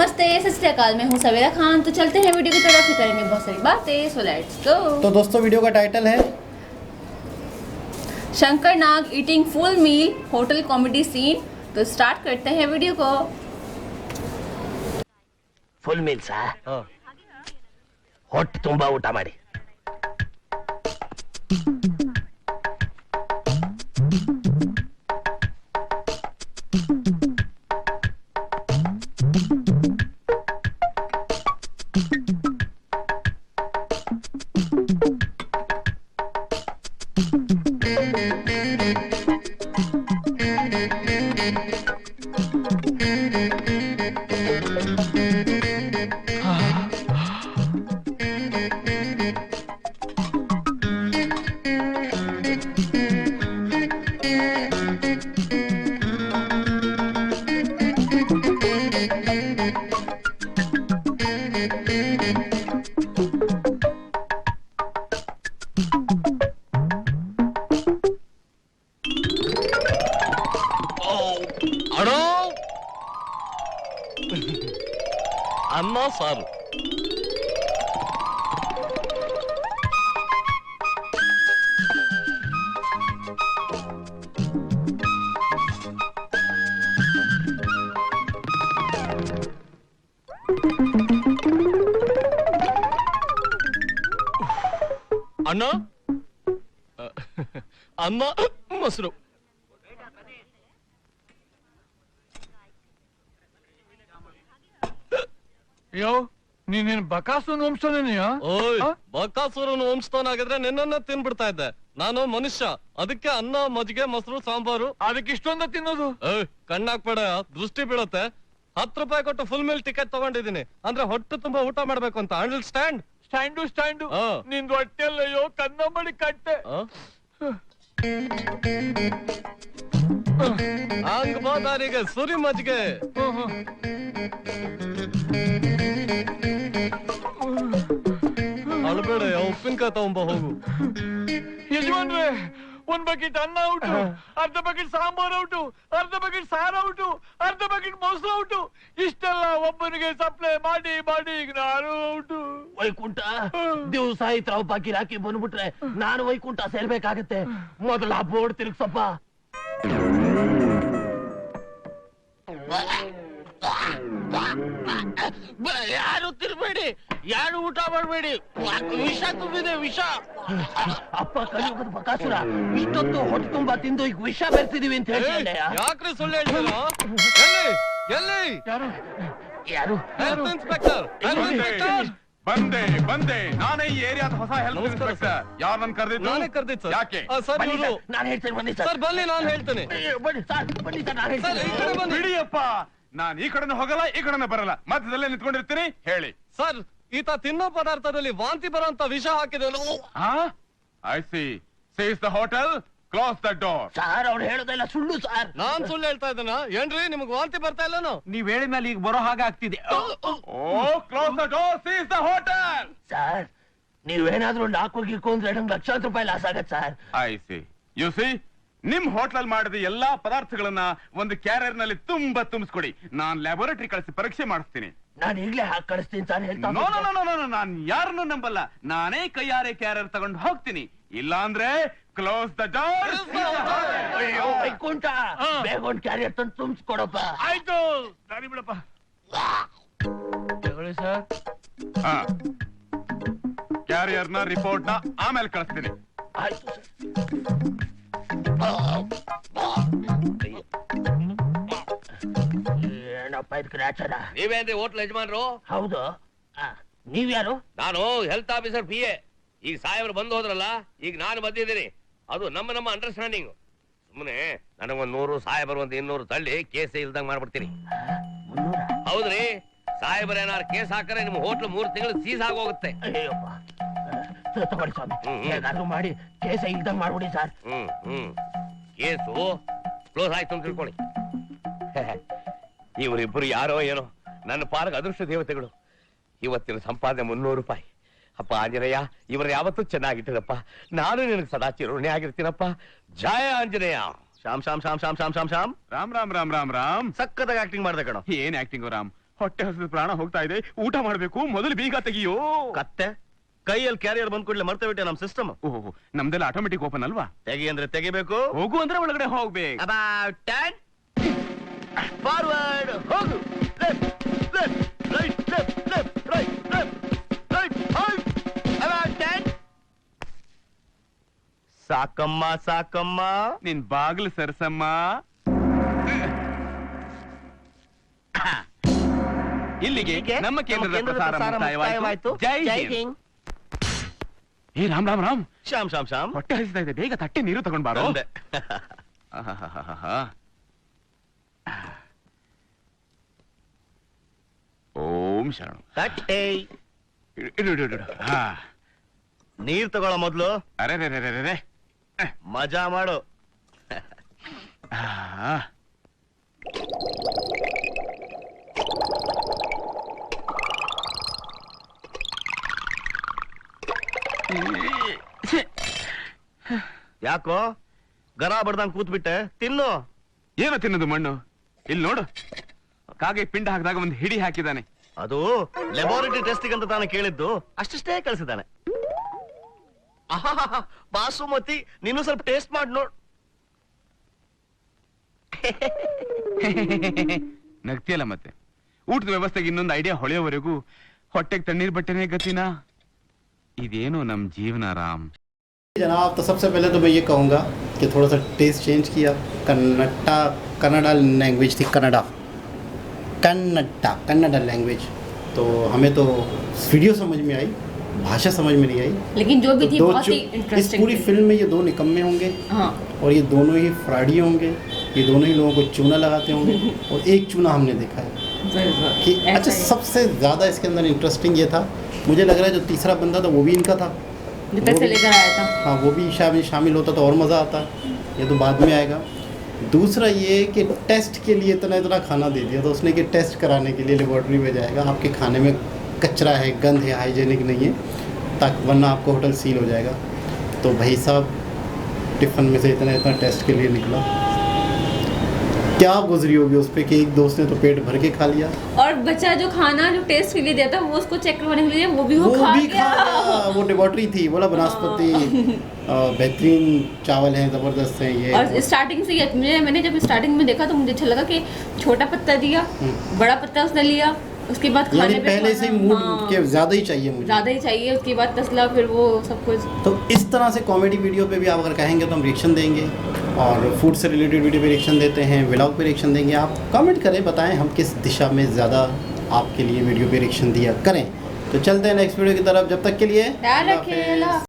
नमस्ते, सत श्री अकाल। मैं हूँ सवेरा खान। तो चलते हैं वीडियो की तरफ, फिर करेंगे बहुत सारी बातें। So let's go. तो दोस्तों वीडियो का टाइटल है Shankar Nag eating full meal hotel comedy scene. तो स्टार्ट करते हैं वीडियो को। ಫುಲ್ ಮೀಲ್ಸ್ ಹೊಟ್ಟೆ ತುಂಬಾ ಊಟ ಮಾಡಿ. ಅನ್ನ ಸಾರು ಅನ್ನ ಅನ್ನ ಮೊಸರು. ಯೋ ನೀನೇನ್ ಬಕಾಸುರನ ವಂಶನೇನೆಯಾ? ಓಯ್, ಬಕಾಸುರನ ವಂಶದವನಾಗಿದ್ರೆ ನಿನ್ನನ್ನ ತಿನ್ಬಿಡ್ತಾ ಇದ್ದೆ. ನಾನು ಮನುಷ್ಯ, ಅದಕ್ಕೆ ಅನ್ನ ಮಜ್ಜಿಗೆ ಮೊಸರು ಸಾಂಬಾರು. ಅದಕ್ಕೆ ಇಷ್ಟೊಂದ ತಿನ್ನೋದು? ಕಣ್ಣಾಕ್ಬೇಡ, ದೃಷ್ಟಿ ಬೀಳುತ್ತೆ. 10 ರೂಪಾಯಿ ಕೊಟ್ಟು ಫುಲ್ ಮೀಲ್ ಟಿಕೆಟ್ ತಗೊಂಡಿದ್ದೀನಿ, ಅಂದ್ರೆ ಹೊಟ್ಟೆ ತುಂಬಾ ಊಟ ಮಾಡ್ಬೇಕು ಅಂತ. ಅಂಡರ್ಸ್ಟ್ಯಾಂಡ್? ಸ್ಟ್ಯಾಂಡು ನಿಂದು ಹೊಟ್ಟೆಲ್ಲಯ್ಯೋ ಕನ್ನಂಬಡಿ ಕಟ್ಟೆ. ಹಂಗ ಬಾದಾರಿಗೆ ಸುರಿ ಮಜ್ಜಿಗೆ. ಅಳ್ಬೇಡ, ಉಪ್ಪಿನಕಾಯಿ ತಗೊಂಬ ಹೋಗು. ಯಜಮಾನ್ರೆ, ಒಂದ್ ಬಕೆಟ್ ಅನ್ನ ಔಟು, ಅರ್ಧ ಬಕೆಟ್ ಸಾಂಬಾರ್ ಔಟು, ಅರ್ಧ ಬಕೆಟ್ ಸಾರು ಔಟು, ಅರ್ಧ ಬಕೆಟ್ ಮೊಸರು ಔಟು. ಇಷ್ಟೆಲ್ಲ ಒಬ್ಬನಿಗೆ ಸಪ್ಲೈ ಮಾಡಿ ಮಾಡಿ ಈಗ ನಾನು ಔಟು. ವೈಕುಂಠ ದಿವಸ ಇತ್ರ ಗಿರಾಕಿ ಬಂದ್ಬಿಟ್ರೆ ನಾನು ವೈಕುಂಠ ಸೇರ್ಬೇಕಾಗತ್ತೆ. ಮೊದಲ ಆ ಬೋರ್ಡ್ ತಿರುಗ್ಸಪ್ಪ. ಯಾರು ತಿರ್ಬೇಡಿ, ಯಾರು ಊಟ ಮಾಡಬೇಡಿ, ವಿಷ ತುಂಬಿದೆ ವಿಷ. ಅಪ್ಪ ಕಲಿಯುಗದ ಬಕಾಸುರ, ಇಷ್ಟೊತ್ತು ಹೊಟ್ಟೆ ತುಂಬಾ ತಿಂದು ಈಗ ವಿಷ ಬೆರೆಸಿದೀವಿ ಅಂತ ಹೇಳ್ತಿಲ್ಲ. ಯಾಕ್ರಿ ಸುಳ್ಳು ಹೇಳ್ತೀರ? ಎಲ್ಲಿ ಯಾರು ಯಾರು? Health inspector. ಬಂದೆ ಬಂದೆ, ನಾನೇ ಈ ಏರಿಯಾದ ಹೊಸ ಹೆಲ್ತ್ ಇನ್ಸ್ಪೆಕ್ಟರ್. ಯಾರು ನನ್ ಕರೆದಿದ್ದು? ನಾನೇ ಕರೆದಿದ್ದು ಸರ್. ಯಾಕೆ? ಸರ್ ಬನ್ನಿ ಇವ್ರು. ಸರ್, ನಾನು ಹೇಳ್ತೇನೆ. ಬನ್ನಿ ಸರ್. ಸರ್ ಬನ್ನಿ, ನಾನು ಹೇಳ್ತೇನೆ. ಬನ್ನಿ ಸರ್, ಬನ್ನಿ ಸರ್, ನಾನು ಸರ್ ಈ ಹೇಳ್ತೇನೆ. ಕಡೆ ಬನ್ನಿ. ಬಿಡಿಯಪ್ಪ, ನಾನ್ ಈ ಕಡೆನೂ ಹೋಗಲ್ಲ ಈ ಕಡೆನೂ ಬರಲ್ಲ, ಮಧ್ಯದಲ್ಲೇ ನಿಂತ್ಕೊಂಡಿರ್ತೀನಿ. ಹೇಳಿ. ಸರ್, ಈತ ತಿನ್ನೋ ಪದಾರ್ಥದಲ್ಲಿ ವಾಂತಿ ಬರೋಂತ ವಿಷ ಹಾಕಿದೆ. I see. Seize the hotel, close the door. Sir ಅವ್ರು ಹೇಳೋದೆಲ್ಲ ಸುಳ್ಳು ಸರ್. ನಾನ್ ಸುಳ್ಳು ಹೇಳ್ತಾ ಇದ್ದಾನ? ಏನ್ರಿ ನಿಮ್ಗೆ ವಾಂತಿ ಬರ್ತಾ ಇಲ್ಲನು? ನೀವ್ ಹೇಳಿದ ಮೇಲೆ ಈಗ ಬರೋ ಹಾಗೆ ಆಗ್ತಿದೆ. Oh, close the door, seize the hotel. Sir ನೀವೇನಾದ್ರೂ ನಾಲ್ಕು ಗಿಕ್ಕು ಅಂದ್ರೆ ನಂಗೆ ಲಕ್ಷಾಂತರ ರೂಪಾಯಿ ಲಾಸ್ ಆಗತ್ತೆ sir. I see. You see, ನಿಮ್ ಹೋಟ್ಲಲ್ಲಿ ಮಾಡಿದ ಎಲ್ಲಾ ಪದಾರ್ಥಗಳನ್ನ ಒಂದು ಕ್ಯಾರಿಯರ್ ನಲ್ಲಿ ತುಂಬಾ ತುಂಬಿಸ್ಕೊಡಿ. ನಾನ್ ಲ್ಯಾಬೋರೇಟರಿ ಕಳಿಸಿ ಪರೀಕ್ಷೆ ಮಾಡಿಸ್ತೀನಿ. ನಾನು ಈಗ್ಲೇ ಹಾಕಿ ಕಳಿಸ್ತೀನಿ ಸರ್. ಹೇಳ್ತಾ ನೋ ನೋ ನೋ ನೋ, ನಾನ್ ಯಾರನ್ನು ನಂಬಲ್ಲ. ನಾನೇ ಕೈಯಾರೆ ಕ್ಯಾರಿಯರ್ ತಗೊಂಡು ಹೋಗ್ತೀನಿ. ಇಲ್ಲ ಅಂದ್ರೆ ಕ್ಲೋಸ್ ದ ಡೋರ್. ಅಯ್ಯೋ ವೈಕುಂಠ, ಬೇಗ ಒಂದು ಕ್ಯಾರಿಯರ್ ತಂದು ತುಂಬಿಸ್ಕೊಡಪ್ಪ. ಆಯ್ತು, ದಾರಿ ಬಿಡಪ್ಪ. ತಗೊಳ್ಳಿ ಸರ್. ಕ್ಯಾರಿಯರ್ ನ ರಿಪೋರ್ಟ್ ನ ಆಮೇಲೆ ಕಳಿಸ್ತೀನಿ. ಆಯ್ತು ಸರ್. ಏನಪ್ಪ ಇದು ಗ್ರಾಚಾರ? ನೀವೇನ್ರಿ ಹೋಟ್ಲ್ ಯಜಮಾನ್ರು? ಹೌದು. ನೀವ್ಯಾರು? ನಾನು ಹೆಲ್ತ್ ಆಫೀಸರ್ PA. ಈಗ ಸಾಹೇಬ್ರು ಬಂದು ಹೋದ್ರಲ್ಲ, ಈಗ ನಾನು ಬಂದಿದ್ದೀನಿ. ಅದು ನಮ್ಮ ಅಂಡರ್ಸ್ಟ್ಯಾಂಡಿಂಗ್. ಸುಮ್ಮನೆ ನನಗೊಂದ್ 100, ಸಾಹೇಬರು ಒಂದ್ 200 ತಳ್ಳಿ ಕೇಸ್ ಇಲ್ದಂಗ್ ಮಾಡ್ಬಿಡ್ತೀನಿ. ಹೌದ್ರಿ, ಸಾಹೇಬರ್ ಏನಾರು ಕೇಸ್ ಹಾಕರೆ ನಿಮ್ ಹೋಟ್ಲ್ 3 ತಿಂಗಳು ಸೀಸ್ ಆಗೋಗುತ್ತೆ. ಅಯ್ಯಪ್ಪ, ತಗೊಳ್ಳಿ ಸ್ವಾಮಿ, ಹೇಗಾದ್ರೂ ಮಾಡಿ ಕೇಸ ಇಲ್ದಂಗ್ ಮಾಡ್ಬಿಡಿ ಸರ್. ಕೇಸು ಕ್ಲೋಸ್ ಆಯ್ತು ಅಂತ ತಿಳ್ಕೊಳ್ಳಿ. ಇವರಿಬ್ಬರು ಯಾರೋ ಏನೋ ನನ್ನ ಪಾಲಕ ಅದೃಷ್ಟ ದೇವತೆಗಳು. ಇವತ್ತಿನ ಸಂಪಾದನೆ 300 ರೂಪಾಯಿ. ಅಪ್ಪ ಆಂಜನೇಯ, ಇವರು ಯಾವತ್ತೂ ಚೆನ್ನಾಗಿಟ್ಟಿರಪ್ಪ. ನಾನು ನಿನಗೆ ಸದಾ ಚಿರೋಣಿ ಆಗಿರ್ತೀನಪ್ಪ. ಜಯ ಆಂಜನೇಯ. ಶ್ಯಾಮ್ ಶ್ಯಾಮ್ ಶ್ಯಾಮ್ ಶ್ಯಾಮ್ ಶ್ಯಾಮ್ ಶ್ಯಾಮ್ ಶ್ಯಾಮ್. ರಾಮ್ ರಾಮ್ ರಾಮ್ ರಾಮ್ ರಾಮ್. ಸಕ್ಕತ್ತಾಗಿ ಆಕ್ಟಿಂಗ್ ಮಾಡ್ದೆ ಕಣೋ. ಏನ್ ಆಕ್ಟಿಂಗ್ ರಾಮ್? ಹೊಟ್ಟೆ ಹಸಿದ ಪ್ರಾಣ ಹೋಗ್ತಾ ಇದೆ, ಊಟ ಮಾಡ್ಬೇಕು, ಮೊದಲು ಬೀಗ ತೆಗಿಯೋ. ಕತ್ತೆ ಕೈಯಲ್ಲಿ ಕ್ಯಾರಿಯರ್ ಬಂದ್ ಕೂಡಲೇ ಮರ್ತ ಬಿಟ್ಟೆ ನಮ್ ಸಿಸ್ಟಮ್. ಓಹೋ, ನಮ್ದೆಲ್ಲ ಆಟೋಮೆಟಿಕ್ ಓಪನ್ ಅಲ್ವಾ? ತೆಗಿ ಅಂದ್ರೆ ತೆಗಿಬೇಕು, ಹೋಗು ಅಂದ್ರೆ ಒಳಗಡೆ ಹೋಗ್ಬೇಕು. ಅಬೌಟ್ 10 ಫಾರ್ವರ್ಡ್ ಹೋಗು, left left right left left right left right hold about 10. ಸಾಕಮ್ಮ ಸಾಕಮ್ಮ, ನಿನ್ ಬಾಗಿಲು ಸರಸಮ್ಮ. ಇಲ್ಲಿಗೆ ನಮ್ಮ ಕೇಂದ್ರದ ಪ್ರಸಾರ ಮುಕ್ತಾಯವಾಯಿತು. ಜೈ ಹಿಂದ್. ಏ ರಾಮ್ ರಾಮ್ ರಾಮ್, ಶ್ಯಾಮ್ ಶ್ಯಾಮ್ ಶ್ಯಾಮ್, ಹೊಟ್ಟೆ ಹಸಿತಾ ಇದೆ, ಬೇಗ ತಟ್ಟೆ ನೀರು ತಗೊಂಡ್ ಬಾರೋ. ಬಂದೆ. ಓಂ ಶರಣು. ತಟ್ಟೆ ಇಡು ಇಡು ಇಡು. ಹಾ, ನೀರ್ ತಗೊಳ್ಳೋ ಮೊದ್ಲು ಅರೆ ರೇ ರೇ ರೇ ರೇ. ಮಜಾ ಮಾಡು. ಆ. ಯಾಕೋ ಗರ ಬಡ್ದಂಗ್ ಕೂತ್ ಬಿಟ್ಟೆ, ತಿನ್ನು. ಏನೋ ತಿನ್ನೋದು ಮಣ್ಣು? ಇಲ್ಲಿ ನೋಡು, ಕಾಗೆ ಪಿಂಡ ಹಾಕಿದಾಗ ಒಂದು ಹಿಡಿ ಹಾಕಿದಾನೆ. ಅದು ಲ್ಯಾಬೋರೇಟರಿ ಟೆಸ್ಟಿಗೆ ಅಂತ ತಾನು ಕೇಳಿದ್ದು, ಅಷ್ಟೇ ಕಳಿಸಿದಾನೆ. ಬಾಸುಮತಿ, ನೀನು ಸ್ವಲ್ಪ ಟೇಸ್ಟ್ ಮಾಡಿ ನೋಡ್. ನಗ್ತಿಯಲ್ಲ ಮತ್ತೆ. ಊಟದ ವ್ಯವಸ್ಥೆಗೆ ಇನ್ನೊಂದು ಐಡಿಯಾ ಹೊಳೆಯೋವರೆಗೂ ಹೊಟ್ಟೆಗೆ ತಣ್ಣೀರ್ ಬಟ್ಟೆನೇ ಗತಿನಾ? ಇದೇನು ನಮ್ ಜೀವನ ರಾಮ್. जनाब, तो सबसे पहले तो मैं ये कहूँगा कि थोड़ा सा टेस्ट चेंज किया. कन्नड़ा लैंग्वेज थी, कन्नड़ा लैंग्वेज. तो हमें तो वीडियो समझ में आई, भाषा समझ में नहीं आई. लेकिन जो भी थी बहुत ही इस इंटरेस्टिंग पूरी फिल्म में ये दो निकम्मे होंगे. हाँ, और ये दोनों ही फ्रॉडी होंगे. ये दोनों ही लोगों को चूना लगाते होंगे. और एक चूना हमने देखा है कि अच्छा, सबसे ज़्यादा इसके अंदर इंटरेस्टिंग ये था, मुझे लग रहा है जो तीसरा बंदा था वो भी इनका था. जो पैसे लेकर आया था. हाँ, वो भी शामिल होता तो और मज़ा आता. ये तो बाद में आएगा. दूसरा ये कि टेस्ट के लिए इतना खाना दे दिया, तो उसने कि टेस्ट कराने के लिए लेबॉर्ट्री में जाएगा, आपके खाने में कचरा है, गंद है, हाइजेनिक नहीं है, ताकि वरना आपको होटल सील हो जाएगा. तो भाई साहब टिफ़िन में से इतना टेस्ट के लिए निकला. क्या गुजरी होगी उस पर कि एक दोस्त ने तो पेट भर के खा लिया, और बच्चा जो खाना जो टेस्ट के लिए दिया था वो उसको चेक करवाने के लिए वो भी वो खा गया. वो लेबॉर्ट्री थी, बोला बनास्पति बेहतरीन चावल हैं, ज़बरदस्त हैं ये. और स्टार्टिंग से मैंने जब स्टार्टिंग में देखा तो मुझे अच्छा लगा कि छोटा पत्ता दिया, बड़ा पत्ता उसने लिया, उसके बाद यानी खाने पे पहले से ही मूड के ज़्यादा ही चाहिए मुझे, ज़्यादा ही चाहिए, उसके बाद तसला, फिर वो सब कुछ. तो इस तरह से कॉमेडी वीडियो पे भी आप अगर कहेंगे तो हम रिएक्शन देंगे, और फूड से रिलेटेड वीडियो पे रिएक्शन देते हैं, व्लॉग पे रिएक्शन देंगे. आप कमेंट करें, बताएं हम किस दिशा में ज़्यादा आपके लिए वीडियो पे रिएक्शन दिया करें. तो चलते हैं नेक्स्ट वीडियो की तरफ. जब तक के लिए ख्याल रखें.